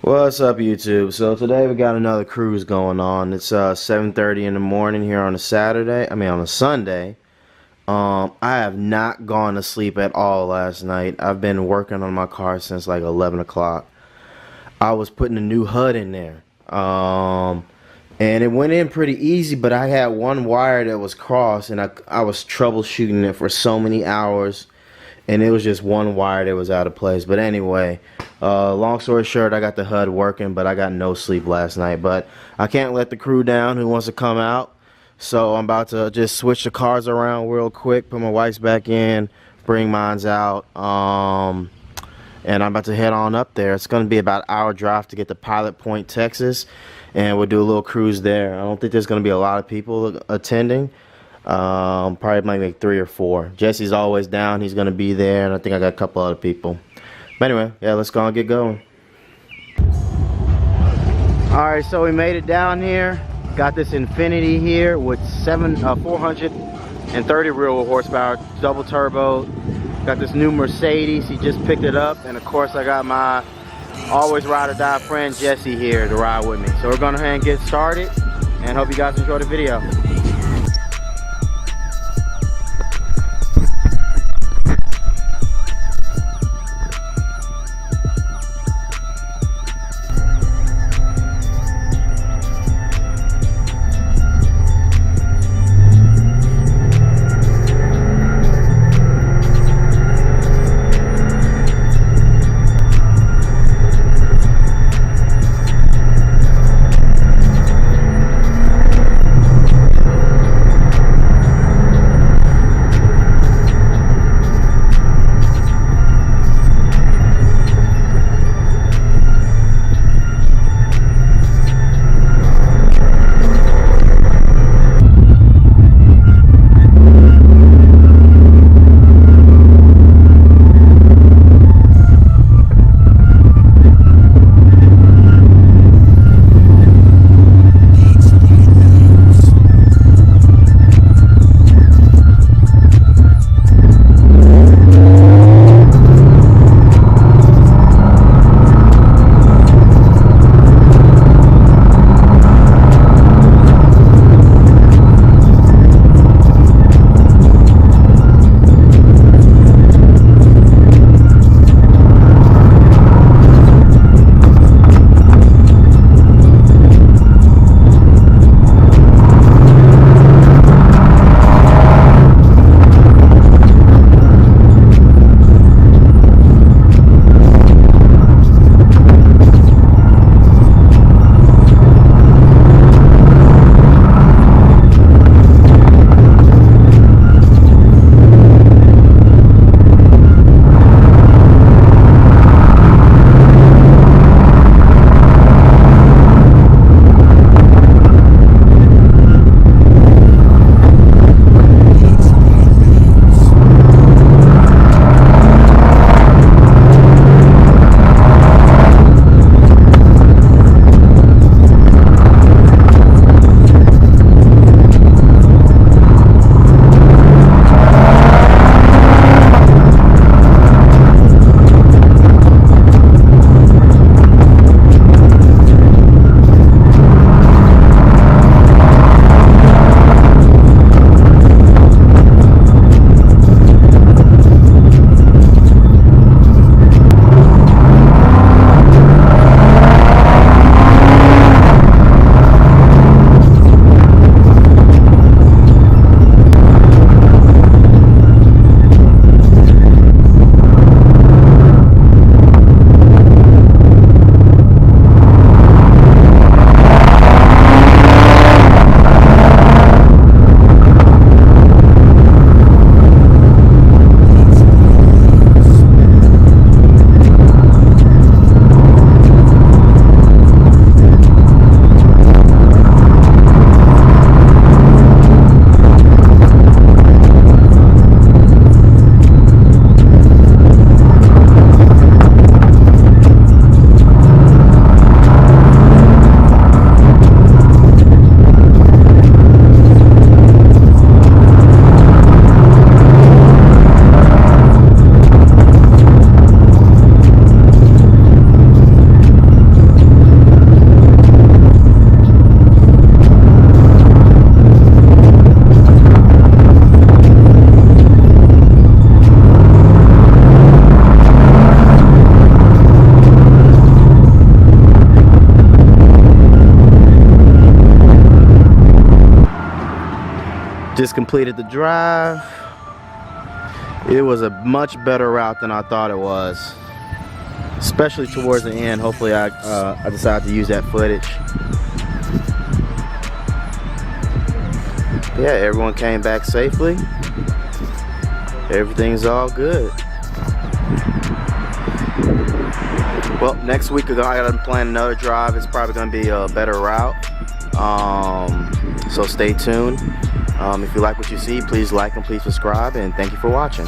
What's up, YouTube? So today we got another cruise going on. It's 7:30 in the morning here on a Saturday. On a Sunday. I have not gone to sleep at all last night. I've been working on my car since like 11 o'clock. I was putting a new HUD in there. And it went in pretty easy, but I had one wire that was crossed, and I was troubleshooting it for so many hours, and it was just one wire that was out of place. But anyway, long story short, I got the HUD working, but I got no sleep last night. But I can't let the crew down who wants to come out, so I'm about to just switch the cars around real quick, put my wife's back in, bring mine's out, and I'm about to head on up there. It's going to be about an hour drive to get to Pilot Point, Texas, and we'll do a little cruise there. I don't think there's going to be a lot of people attending. Probably like 3 or 4. Jesse's always down. He's going to be there, and I think I got a couple other people. But anyway, yeah, let's go and get going. Alright, so we made it down here. Got this Infinity here with 430 real horsepower, double turbo. Got this new Mercedes. He just picked it up, and of course I got my always ride or die friend Jesse here to ride with me. So we're going to go ahead and get started, and hope you guys enjoy the video. Just completed the drive. It was a much better route than I thought it was, especially towards the end. Hopefully I decided to use that footage. Yeah, everyone came back safely. Everything's all good. Well, next week I gotta plan another drive. It's probably gonna be a better route. So stay tuned. If you like what you see, please like and please subscribe, and thank you for watching.